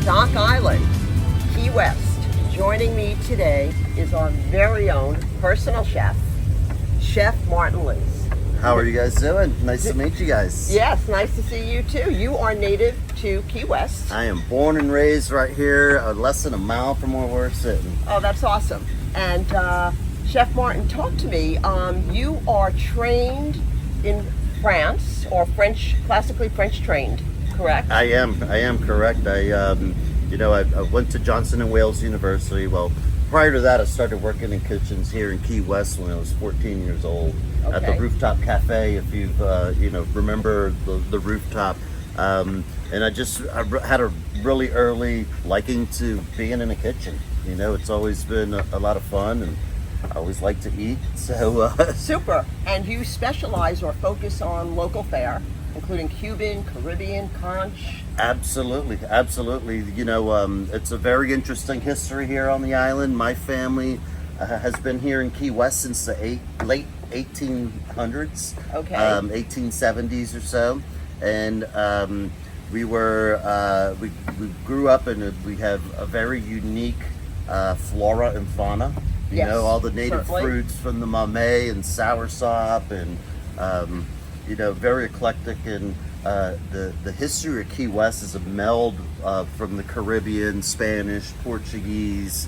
Dock Island, Key West. Joining me today is our very own personal chef, Chef Martin Lees. How are you guys doing? Nice to meet you guys. Yes, nice to see you too. You are native to Key West. I am born and raised right here, less than a mile from where we're sitting. Oh, that's awesome. And Chef Martin, talk to me. You are trained in France, or French, classically French trained, correct? I am correct. I went to Johnson and Wales University. Well, prior to that, I started working in kitchens here in Key West when I was 14 years old at the rooftop Café. If you've remember the rooftop, and I had a really early liking to being in a kitchen. You know, it's always been a lot of fun, and I always like to eat. So super. And you specialize or focus on local fare, including Cuban, Caribbean, conch. Absolutely. You know, it's a very interesting history here on the island. My family has been here in Key West since the late 1800s, 1870s or so, and we grew up and we have a very unique flora and fauna. You know, all the native fruits from the mamey and soursop, and very eclectic. And the history of Key West is a meld from the Caribbean, Spanish, Portuguese,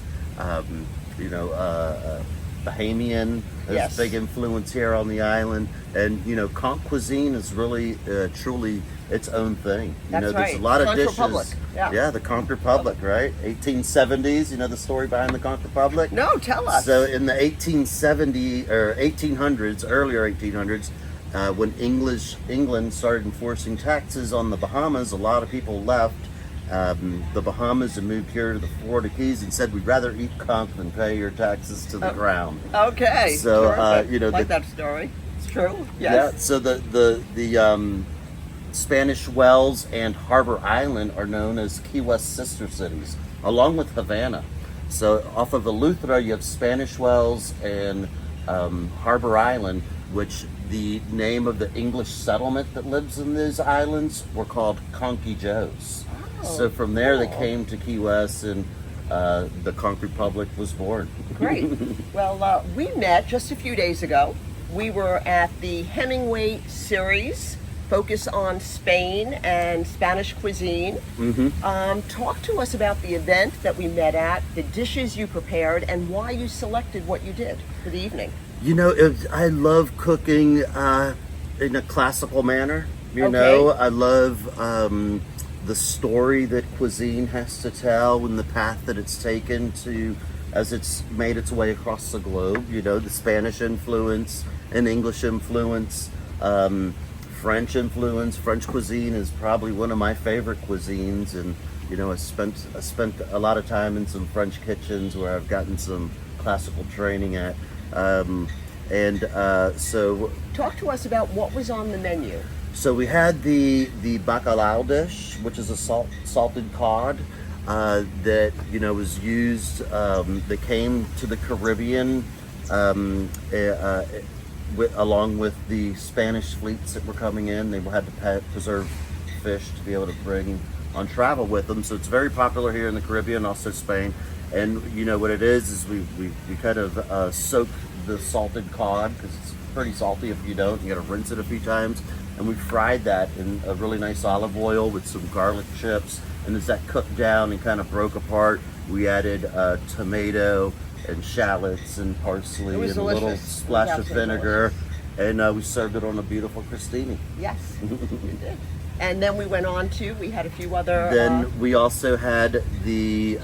Bahamian. There's a big influence here on the island, and conch cuisine is really truly its own thing. There's a lot of dishes. Republic. Yeah, the Conch Republic, right? 1870s. You know the story behind the Conch Republic? No, tell us. So in the 1800s, earlier 1800s, when England started enforcing taxes on the Bahamas, a lot of people left the Bahamas and moved here to the Florida Keys and said, we'd rather eat conch than pay your taxes to the ground. Okay. So like that story. It's true. Yes. Yeah. So the Spanish Wells and Harbor Island are known as Key West sister cities, along with Havana. So off of Eleuthera, you have Spanish Wells and Harbor Island, which the name of the English settlement that lives in these islands were called Conky Joes. So from there they came to Key West, and the Conch Republic was born. Great. Well, we met just a few days ago. We were at the Hemingway series, focus on Spain and Spanish cuisine. Talk to us about the event that we met at, the dishes you prepared, and why you selected what you did for the evening. You know, I love cooking in a classical manner. You know, I love the story that cuisine has to tell and the path that it's taken to, as it's made its way across the globe. You know, the Spanish influence and English influence, French influence. French cuisine is probably one of my favorite cuisines, and I spent a lot of time in some French kitchens where I've gotten some classical training at. So talk to us about what was on the menu. So we had the bacalao dish, which is a salted cod that was used. That came to the Caribbean along with the Spanish fleets that were coming in. They had to preserve fish to be able to bring on travel with them. So it's very popular here in the Caribbean, also Spain. And what it is we kind of soak the salted cod, because it's pretty salty if you don't. You got to rinse it a few times. And we fried that in a really nice olive oil with some garlic chips. And as that cooked down and kind of broke apart, we added tomato and shallots and parsley and a little splash of vinegar. And we served it on a beautiful crostini. Yes, you did. And then we went on to, we had a few other... Then we also had the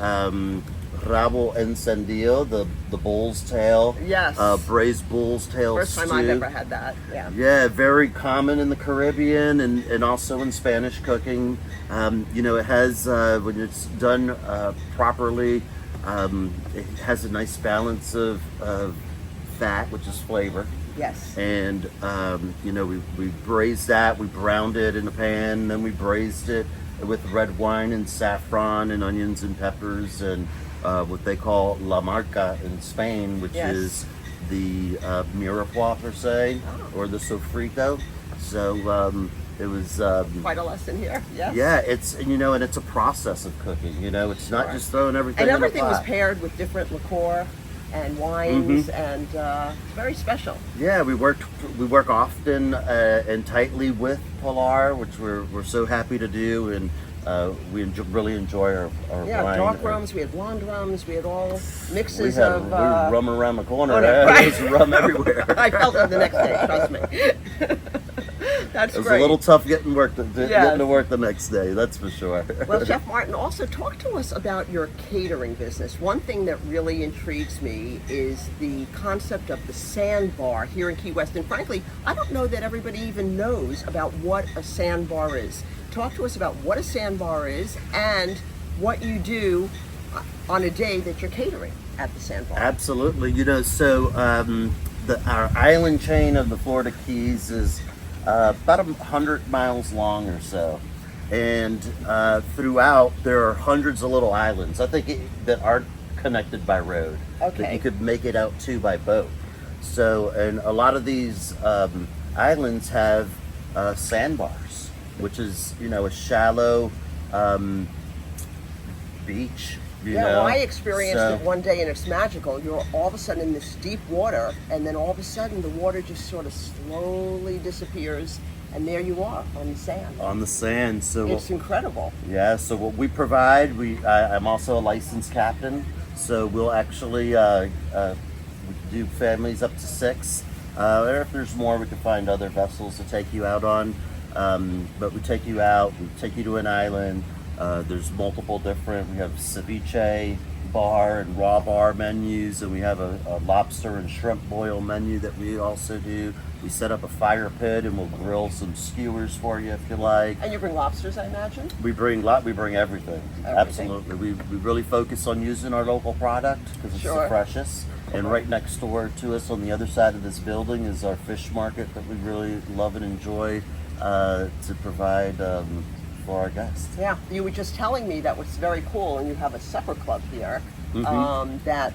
rabo encendido, the bull's tail. Yes. Braised bull's tail First time stew. I've ever had that, yeah. Yeah, very common in the Caribbean and also in Spanish cooking. It has, when it's done properly, it has a nice balance of fat, which is flavor. Yes. And, we braised that, we browned it in a pan, and then we braised it with red wine and saffron and onions and peppers and what they call la marca in Spain, which is the mirepoix per se, or the sofrito. So it was Quite a lesson here. Yes. yeah, it's and it's a process of cooking. It's not just throwing everything And in a everything was pot. paired with different liqueur and wines, and very special. Yeah, we work often and tightly with Pilar, which we're so happy to do, and we really enjoy our wine. Dark rums, we had blonde rums, we had all mixes we of. were rum around the corner. Oh, no, There right. was rum everywhere. I felt it the next day. Trust me. That's It was great. a little tough getting Yes. to work the next day. That's for sure. Well, Chef Martin, also talk to us about your catering business. One thing that really intrigues me is the concept of the sandbar here in Key West. And frankly, I don't know that everybody even knows about what a sandbar is. Talk to us about what a sandbar is and what you do on a day that you're catering at the sandbar. Absolutely. So our island chain of the Florida Keys is about 100 miles long or so. And throughout, there are hundreds of little islands, I think, that aren't connected by road. Okay. That you could make it out to by boat. So, and a lot of these islands have sandbars, which is, a shallow beach. Well, I experienced So- it one day and it's magical. You're all of a sudden in this deep water, and then all of a sudden the water just sort of slowly disappears, and there you are on the sand. On the sand. So It's incredible. yeah, so what we provide, I'm also a licensed captain, so we'll actually we do families up to 6. Or if there's more, we can find other vessels to take you out on. But we take you out, we take you to an island. There's multiple different, we have ceviche bar and raw bar menus, and we have a lobster and shrimp boil menu that we also do. We set up a fire pit and we'll grill some skewers for you if you like. And you bring lobsters, I imagine? We bring everything. Absolutely. We really focus on using our local product because it's Sure. the freshest. And right next door to us on the other side of this building is our fish market that we really love and enjoy to provide for our guests. Yeah, you were just telling me that was very cool, and you have a supper club here, that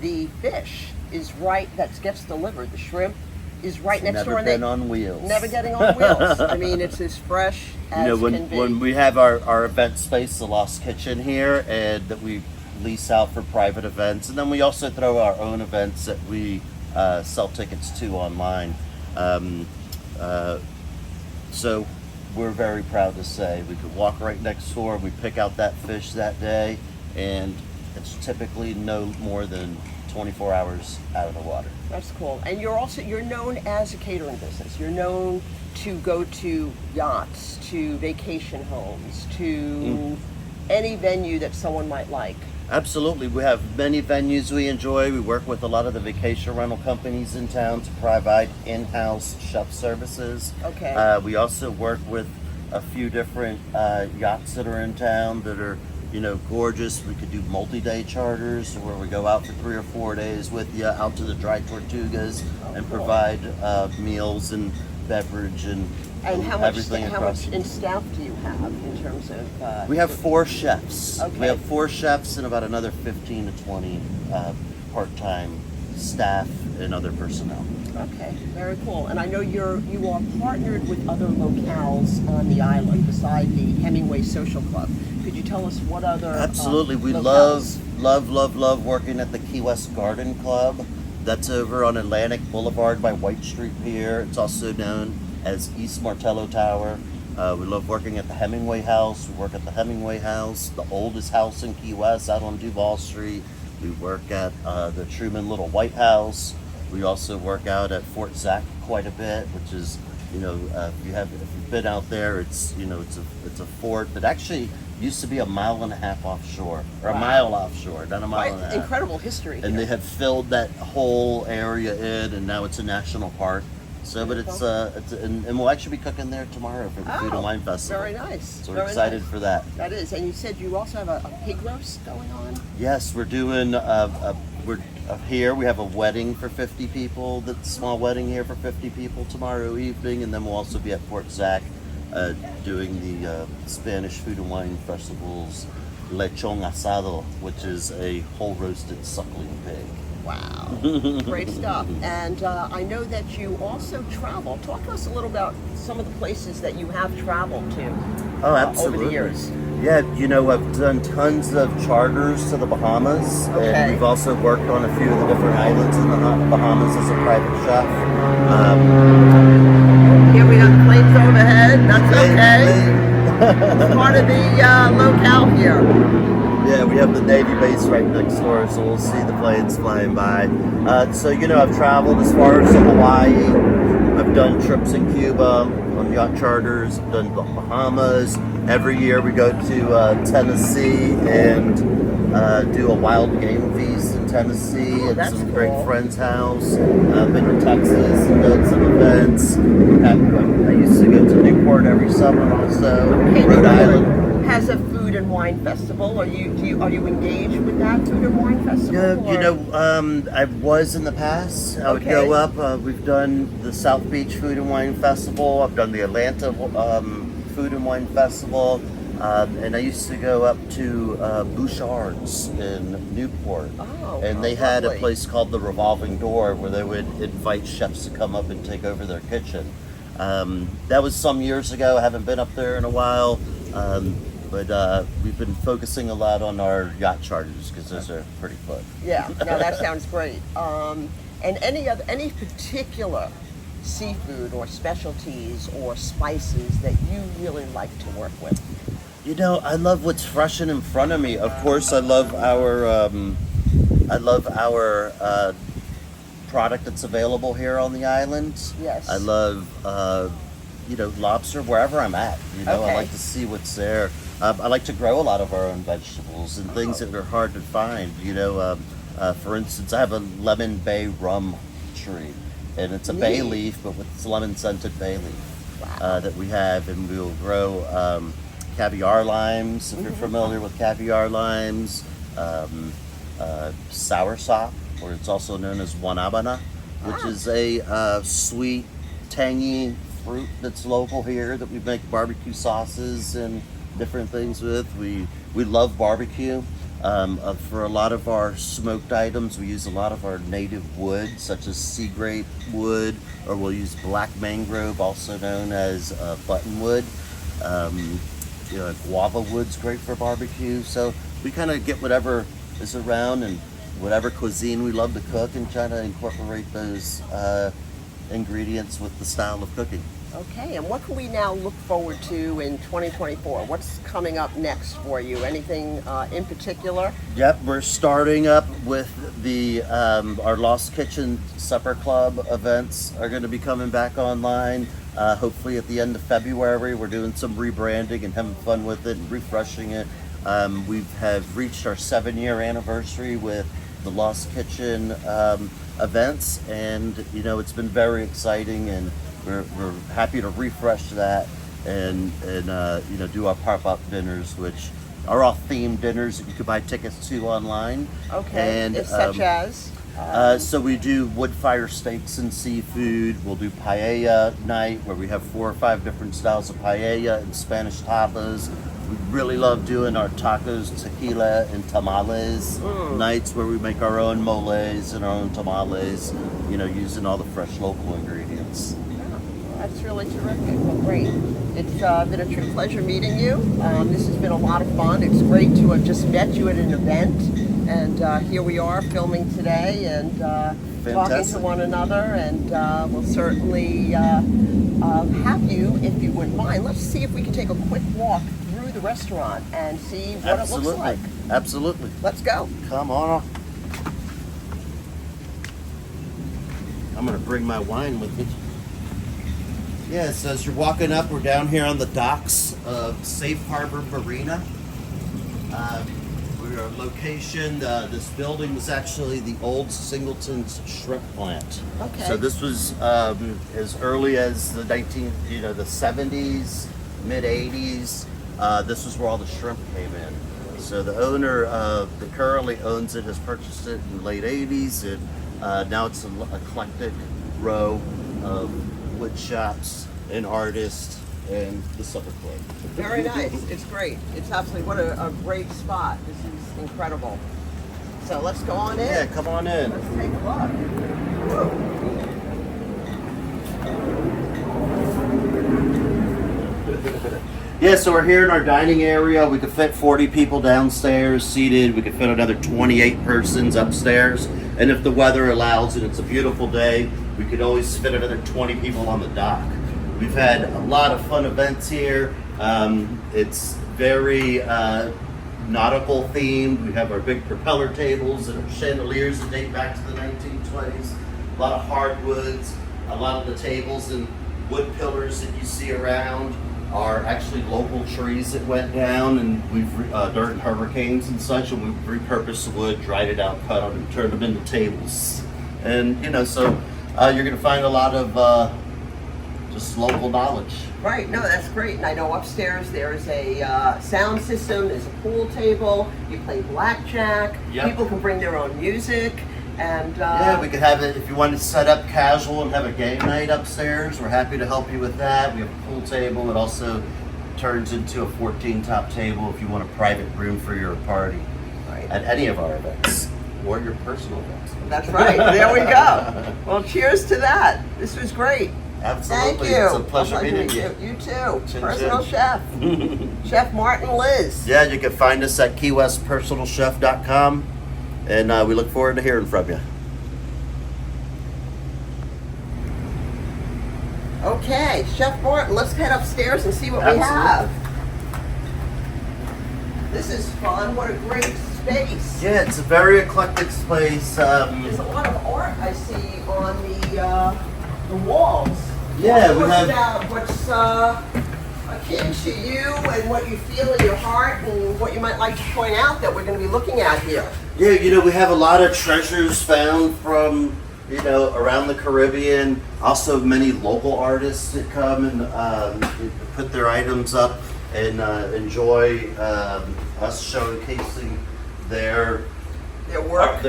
the fish is that gets delivered, the shrimp is right next door. Never been on wheels. Never getting on wheels. I mean, it's as fresh as can be. when we have our event space, the Lost Kitchen here, and that we lease out for private events, and then we also throw our own events that we sell tickets to online. So we're very proud to say we could walk right next door. We pick out that fish that day, and it's typically no more than 24 hours out of the water. That's cool. And you're known as a catering business. You're known to go to yachts, to vacation homes, to any venue that someone might like. Absolutely. We have many venues we enjoy. We work with a lot of the vacation rental companies in town to provide in-house chef services. Okay. We also work with a few different yachts that are in town that are, gorgeous. We could do multi-day charters where we go out for 3 or 4 days with you out to the Dry Tortugas and provide meals and beverage and And how much everything how across. much in staff do you have in terms of? We have 4 chefs. Okay. We have 4 chefs and about another 15 to 20 part-time staff and other personnel. Okay, very cool. And I know you are partnered with other locales on the island beside the Hemingway Social Club. Could you tell us what other? Absolutely. We locales? love working at the Key West Garden Club. That's over on Atlantic Boulevard by White Street Pier. It's also known as East Martello Tower. We love working at the Hemingway House. We work at the Hemingway House, the oldest house in Key West, out on Duval Street. We work at the Truman Little White House. We also work out at Fort Zac quite a bit, which is, if you've been out there, it's a fort that actually used to be a mile and a half offshore, or a mile offshore, not a mile and a half. Incredible history. And here. they have filled that whole area in, and now it's a national park. So, but and we'll actually be cooking there tomorrow for the Food and Wine Festival. Very nice. So we're Very excited nice. for that. That is, and you said you also have a pig roast going on. Yes, we're doing. We're here. We have a wedding for 50 people. That's a small wedding here for 50 people tomorrow evening, and then we'll also be at Fort Zac doing the Spanish Food and Wine Festival's lechon asado, which is a whole roasted suckling pig. Wow, great stuff. And I know that you also travel. Talk to us a little about some of the places that you have traveled to Oh, over the absolutely. years. Yeah, you know, I've done tons of charters to the Bahamas, Okay. and we've also worked on a few of the different islands in the Bahamas as a private chef. Here we got the planes overhead. That's Hey, okay. It's part of the locale here. yeah, we have the Navy base right next door, so we'll see the planes flying by. So, you know, I've traveled as far as Hawaii. I've done trips in Cuba on yacht charters. I've done the Bahamas. Every year we go to Tennessee and do a wild game feast in Tennessee Oh, at that's some cool. great friend's house. I've been to Texas and done some events. I used to go to Newport every summer also. Okay, Rhode Newport Island. has a food and wine festival. Are you engaged with that food and wine festival? Yeah, you or- know, I was in the past. I would Okay. go up. We've done the South Beach Food and Wine Festival. I've done the Atlanta Food and Wine Festival. And I used to go up to Bouchard's in Newport. Oh, and they how had lovely. a place called the Revolving Door where they would invite chefs to come up and take over their kitchen. That was some years ago. I haven't been up there in a while. But we've been focusing a lot on our yacht charters because those are pretty fun. Yeah, no, that sounds great. And any particular seafood or specialties or spices that you really like to work with? You know, I love what's fresh and in front of me. Of course, I love our product that's available here on the island. Yes. I love you know, lobster wherever I'm at. You know, Okay. I like to see what's there. I like to grow a lot of our own vegetables and things that are hard to find. You know, for instance, I have a lemon bay rum tree, and it's a bay Neat. leaf, but with lemon scented bay leaf Wow. that we have, and we'll grow caviar limes if you're familiar with caviar limes, soursop, or it's also known as guanabana, which is a sweet, tangy fruit that's local here that we make barbecue sauces and different things with. We love barbecue. For a lot of our smoked items, we use a lot of our native wood, such as sea grape wood, or we'll use black mangrove, also known as buttonwood. You know, guava wood's great for barbecue. So we kind of get whatever is around and whatever cuisine we love to cook and try to incorporate those ingredients with the style of cooking. Okay, and what can we now look forward to in 2024? What's coming up next for you? Anything in particular? Yep, we're starting up with the our Lost Kitchen Supper Club events are going to be coming back online. Hopefully at the end of February. We're doing some rebranding and having fun with it and refreshing it. We have reached our 7-year anniversary with the Lost Kitchen events, and you know, it's been very exciting, and we're happy to refresh that and you know, do our pop-up dinners, which are all themed dinners that you could buy tickets to online. Okay, And such as? so we do wood fire steaks and seafood. We'll do paella night where we have 4 or 5 different styles of paella and Spanish tapas. We really love doing our tacos, tequila, and tamales nights where we make our own moles and our own tamales, you know, using all the fresh local ingredients. That's really terrific. Well, great. It's been a true pleasure meeting you. This has been a lot of fun. It's great to have just met you at an event. And here we are filming today and talking to Fantastic. one another. And we'll certainly have you, if you wouldn't mind. Let's see if we can take a quick walk through the restaurant and see what it looks like. Absolutely. Let's go. Come on. I'm going to bring my wine with me. Yeah, so as you're walking up, we're down here on the docks of Safe Harbor Marina. We're a location, this building was actually the old Singleton's shrimp plant. Okay. So this was as early as the 70s, mid 80s. This was where all the shrimp came in. So the owner that currently owns it has purchased it in the late 80s, and now it's an eclectic row of wood shops and artists and the supper club. Very nice. It's great. It's absolutely, what a great spot. This is incredible. So let's go on in. Yeah, come on in. Let's take a look. Whoa. Yeah, so we're here in our dining area. We could fit 40 people downstairs seated. We could fit another 28 persons upstairs. And if the weather allows and it's a beautiful day, we could always fit another 20 people on the dock. We've had a lot of fun events here. It's very nautical themed. We have our big propeller tables and our chandeliers that date back to the 1920s. A lot of hardwoods. A lot of the tables and wood pillars that you see around are actually local trees that went down, and we've during hurricanes and such, and we've repurposed the wood, dried it out, cut them, and turned them into tables. And so you're going to find a lot of just local knowledge. Right, no, that's great. And I know upstairs there's a sound system, there's a pool table, you play blackjack, Yep. people can bring their own music, and Yeah, we could have it if you want to set up casual and have a game night upstairs. We're happy to help you with that. We have a pool table. It also turns into a 14 top table if you want a private room for your party right. at any of our events or your personal events. That's right, there we go. Well, cheers to that. This was great. Absolutely. Thank you. It's a pleasure meeting you. You too. Chin Personal chin. chef. Chef Martin Liz. Yeah, you can find us at keywestpersonalchef.com, and we look forward to hearing from you. Okay, Chef Martin, let's head upstairs and see what we Absolutely. have. This is fun. What a great space. Yeah, it's a very eclectic space. There's a lot of art I see on the walls. Yeah, Talk to we us have- about what's akin to you and what you feel in your heart and what you might like to point out that we're going to be looking at here. Yeah, we have a lot of treasures found from, around the Caribbean. Also, many local artists that come and put their items up and enjoy us showcasing their work.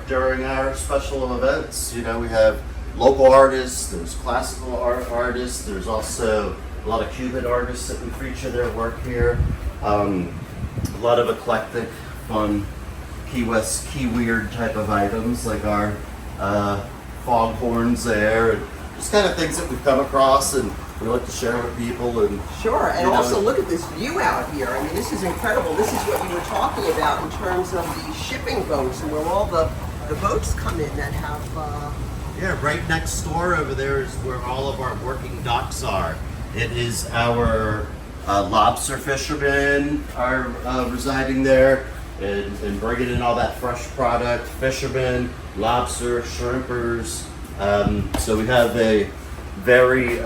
during our special events. We have local artists, there's classical artists, there's also a lot of Cuban artists that we feature their work here. A lot of eclectic, fun, Key West, Key Weird type of items like our foghorns there, and just kind of things that we've come across and we like to share with people. And Sure, and also look at this view out here. I mean, this is incredible. This is what you were talking about in terms of the shipping boats and where all the boats come in that have... Yeah, right next door over there is where all of our working docks are. It is our lobster fishermen are residing there and bringing in all that fresh product. Fishermen, lobster, shrimpers. So we have a very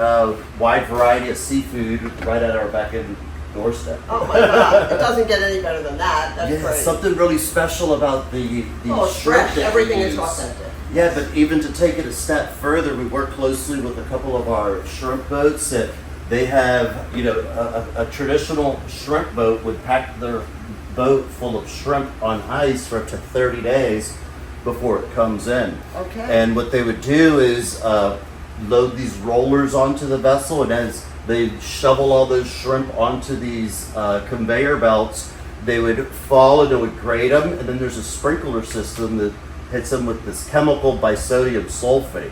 wide variety of seafood right at our back end doorstep. Oh my God, it doesn't get any better than that. That's Yeah, great. something really special about the Oh, it's shrimp fresh. that we Everything is use. authentic. Yeah, but even to take it a step further, we work closely with a couple of our shrimp boats that they have, a traditional shrimp boat would pack their boat full of shrimp on ice for up to 30 days before it comes in. Okay. And what they would do is load these rollers onto the vessel, and as they shovel all those shrimp onto these conveyor belts, they would fall and it would grate them, and then there's a sprinkler system that hits them with this chemical bisodium sulfate,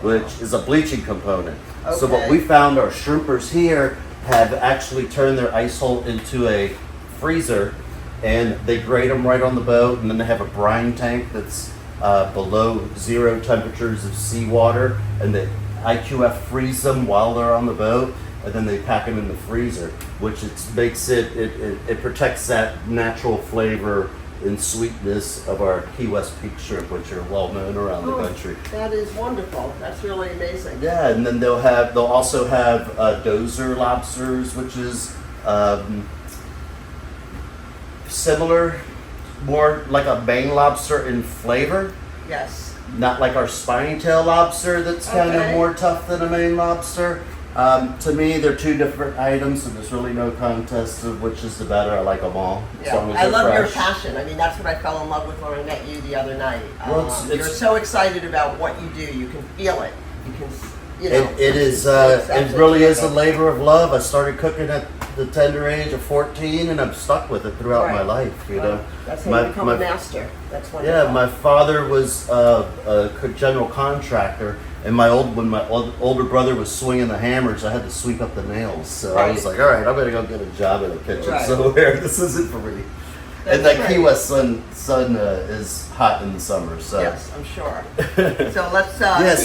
which is a bleaching component. So what Okay. we found, our shrimpers here have actually turned their ice hole into a freezer, and they grate them right on the boat, and then they have a brine tank that's below 0 temperatures of seawater, and they IQF freeze them while they're on the boat, and then they pack them in the freezer, which it protects that natural flavor and sweetness of our Key West peak shrimp, which are well known around the country. That is wonderful. That's really amazing. Yeah, and then they'll also have dozer lobsters, which is similar, more like a Maine lobster in flavor. Yes. Not like our spiny tail lobster that's kind Okay. of more tough than a Maine lobster. To me, they're two different items, so there's really no contest of which is the better. I like them all. As Yeah. long as I they're love your fresh. passion. I mean, that's what I fell in love with when I met you the other night. Well, You're so excited about what you do. You can feel it. You can, It is. it's It really is a absolutely labor of love. I started cooking at the tender age of 14, and I've stuck with it throughout my life. You know, that's how you become a master. That's wonderful. Yeah, my father was a general contractor, and when my older brother was swinging the hammers, I had to sweep up the nails. So I was like, all right, I'm gonna go get a job in the kitchen somewhere. This isn't for me. And that Key West sun is hot in the summer, so yes, I'm sure. So let's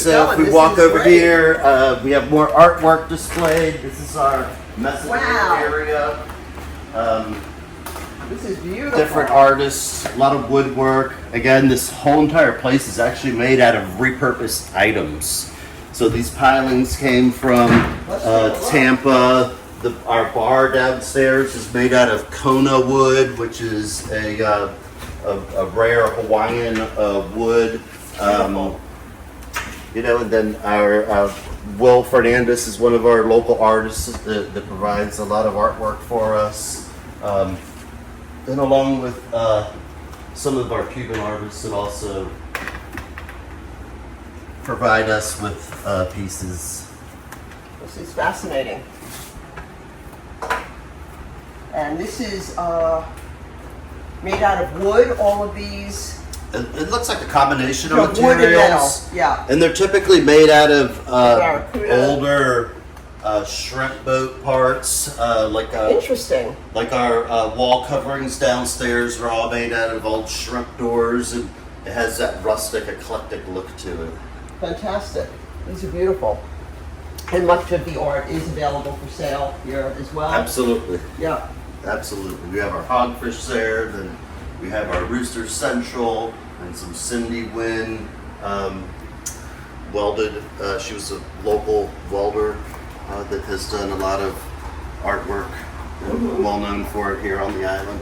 so if we walk over here, we have more artwork displayed. This is our messaging area. This is beautiful. Different artists, a lot of woodwork. Again, this whole entire place is actually made out of repurposed items. So these pilings came from Tampa. Our bar downstairs is made out of Kona wood, which is a rare Hawaiian wood. You know, and then our Will Fernandez is one of our local artists that provides a lot of artwork for us. And along with some of our Cuban artists that also provide us with pieces. This is fascinating. And this is made out of wood, all of these. It looks like a combination of materials. Wood and metal, yeah. And they're typically made out of older shrimp boat parts. Interesting. Like our wall coverings downstairs are all made out of old shrimp doors, and it has that rustic, eclectic look to it. Fantastic. These are beautiful. And much of the art is available for sale here as well. Absolutely. Yeah. Absolutely. We have our hogfish there, then we have our Rooster Central, and some Cindy Wynn welded. She was a local welder that has done a lot of artwork, and well known for it here on the island.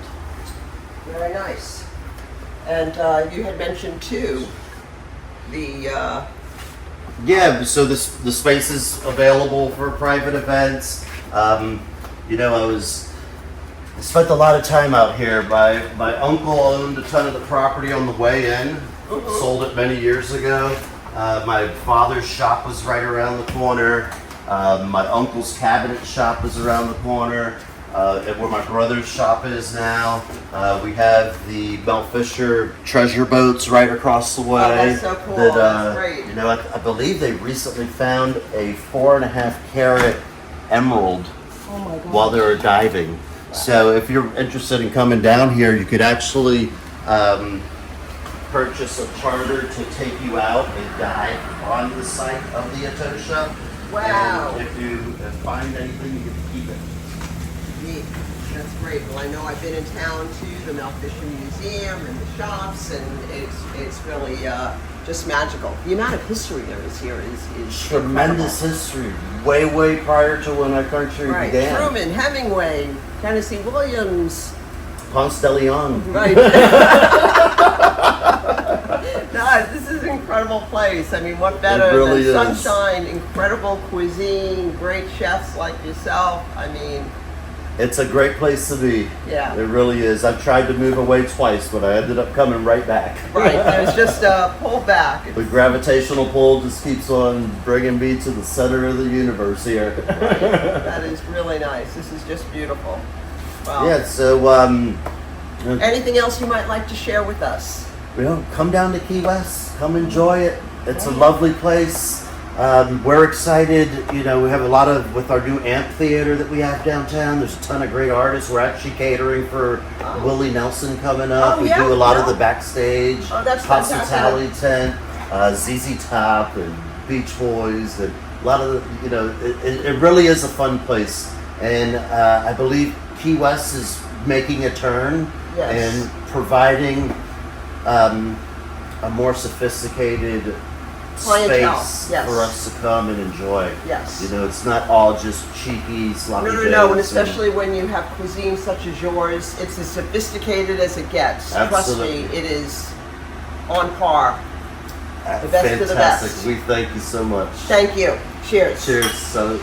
Very nice. And you had mentioned too the so the space is available for private events. You know, I spent a lot of time out here. My uncle owned a ton of the property on the way in, sold it many years ago. My father's shop was right around the corner. My uncle's cabinet shop is around the corner. Where my brother's shop is now, we have the Mel Fisher treasure boats right across the way. Oh, that's so cool. That's great. You know, I believe they recently found a 4.5 carat emerald while they were diving. So if you're interested in coming down here, you could actually purchase a charter to take you out and dive on the site of the Atosha. Wow. And if you find anything, you get to keep it. Neat. That's great. Well, I know I've been in town to the Mel Fisher Museum and the shops, and it's really just magical. The amount of history there is here is tremendous history, way prior to when our country began. Truman, Hemingway, Tennessee Williams, Ponce de Leon. Right. No, this is an incredible place. I mean, what better really than is. sunshine, incredible cuisine, great chefs like yourself. I mean, it's a great place to be. Yeah. It really is. I've tried to move away twice, but I ended up coming right back. Right. There's just a pull back. The gravitational pull just keeps on bringing me to the center of the universe here. Right. That is really nice. This is just beautiful. Wow. Yeah, so anything else you might like to share with us? Well, come down to Key West. Come enjoy it. It's a lovely place. We're excited. You know, we have a lot of, with our new amphitheater that we have downtown, there's a ton of great artists. We're actually catering for Willie Nelson coming up. We do a lot of the backstage, hospitality tent, ZZ Top and Beach Boys, and a lot of the, you know, it really is a fun place. And I believe Key West is making a turn and providing a more sophisticated space for us to come and enjoy. Yes. You know, it's not all just cheeky, sloppy No, and especially when you have cuisine such as yours, it's as sophisticated as it gets. Absolutely. Trust me, it is on par. The best of the best. We thank you so much. Thank you. Cheers. Cheers. So.